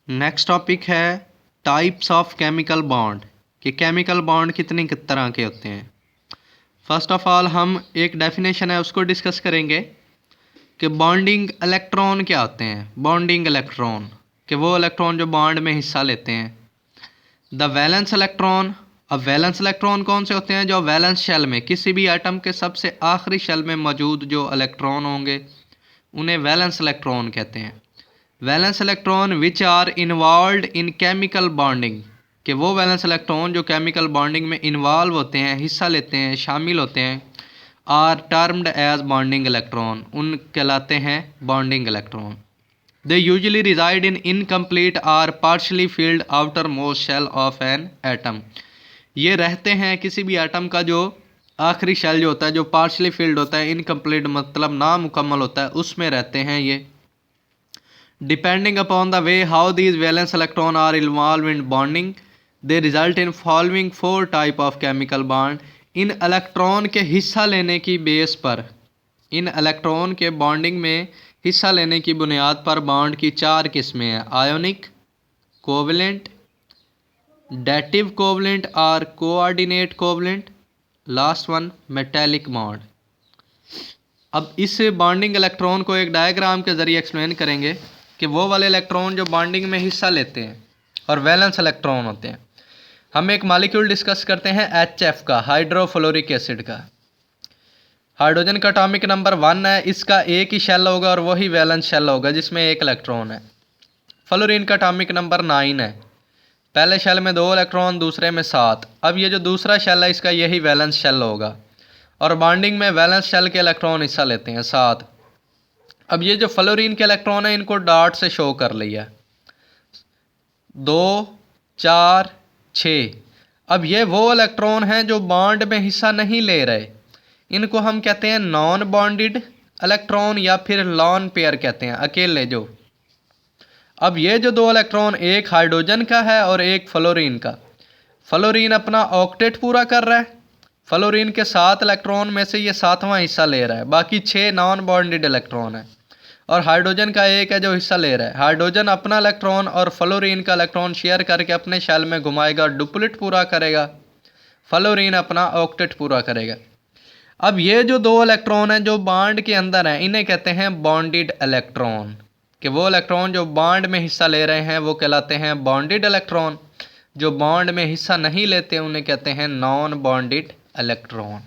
Next topic है types of chemical bond कि chemical bond कितनी तरह के होते हैं। फर्स्ट ऑफ ऑल हम एक डेफिनेशन है उसको डिस्कस करेंगे कि बॉन्डिंग इलेक्ट्रॉन क्या होते हैं। बॉन्डिंग इलेक्ट्रॉन कि वो इलेक्ट्रॉन जो बॉन्ड में हिस्सा लेते हैं। द वैलेंस इलेक्ट्रॉन, अब वैलेंस इलेक्ट्रॉन कौन से होते हैं? जो वैलेंस शेल में किसी भी एटम के सबसे आखिरी शेल में मौजूद जो इलेक्ट्रॉन होंगे उन्हें वैलेंस इलेक्ट्रॉन कहते हैं। Valence electron which are involve in chemical bonding कि वो वैलेंस इलेक्ट्रॉन जो केमिकल बॉन्डिंग में इन्वॉल्व होते हैं, हिस्सा लेते हैं, शामिल होते हैं, are termed as bonding electron, उन कहलाते हैं bonding electron. They usually reside in incomplete or partially filled outermost shell of an atom. ये रहते हैं किसी भी एटम का जो आखिरी शेल जो होता है, जो पार्शली फील्ड होता है, इनकम्प्लीट मतलब नामुकम्मल होता है, उसमें रहते हैं ये। Depending upon the way how these valence electrons are involved in bonding, they result in following 4 type of chemical bond। In electron के हिस्सा लेने की बेस पर, इन इलेक्ट्रॉन के बॉन्डिंग में हिस्सा लेने की बुनियाद पर बॉन्ड की 4 किस्में हैं। आयोनिक, कोवलेंट, डेटिव कोवलेंट और coordinate covalent, last one metallic bond. अब इस बॉन्डिंग इलेक्ट्रॉन को एक डायग्राम के ज़रिए एक्सप्लेन करेंगे कि वो वाले इलेक्ट्रॉन जो बॉन्डिंग में हिस्सा लेते हैं और वैलेंस इलेक्ट्रॉन होते हैं। हम एक मॉलिक्यूल डिस्कस करते हैं HF का, हाइड्रोफ्लोरिक एसिड का। हाइड्रोजन का एटॉमिक नंबर 1 है, इसका एक ही शेल होगा और वही वैलेंस शेल होगा जिसमें एक इलेक्ट्रॉन है। फ्लोरीन का एटॉमिक नंबर 9 है, पहले शेल में 2 इलेक्ट्रॉन, दूसरे में 7। अब ये जो दूसरा शेल है इसका यही वैलेंस शेल होगा और बॉन्डिंग में वैलेंस शेल के इलेक्ट्रॉन हिस्सा लेते हैं 7। अब ये जो फ्लोरीन के इलेक्ट्रॉन है इनको डॉट से शो कर लिया, 2 4 6। अब ये वो इलेक्ट्रॉन हैं जो बॉन्ड में हिस्सा नहीं ले रहे, इनको हम कहते हैं नॉन बॉन्डेड इलेक्ट्रॉन या फिर लॉन पेयर कहते हैं, अकेले जो। अब ये जो 2 इलेक्ट्रॉन, एक हाइड्रोजन का है और एक फ्लोरीन का। फ्लोरीन अपना ऑक्टेट पूरा कर रहा है, फ्लोरीन के 7 इलेक्ट्रॉन में से ये 7वां हिस्सा ले रहा है, बाकी 6 नॉन बॉन्डेड इलेक्ट्रॉन है। और हाइड्रोजन का एक है जो हिस्सा ले रहा है। हाइड्रोजन अपना इलेक्ट्रॉन और फ्लोरीन का इलेक्ट्रॉन शेयर करके अपने शेल में घुमाएगा, डुप्लेट पूरा करेगा। फ्लोरीन अपना ऑक्टेट पूरा करेगा। अब ये जो 2 इलेक्ट्रॉन हैं जो बॉन्ड के अंदर हैं इन्हें कहते हैं बॉन्डेड इलेक्ट्रॉन कि वो इलेक्ट्रॉन जो बॉन्ड में हिस्सा ले रहे हैं वो कहलाते हैं बॉन्डेड इलेक्ट्रॉन। जो बॉन्ड में हिस्सा नहीं लेते उन्हें कहते हैं नॉन बॉन्डेड इलेक्ट्रॉन।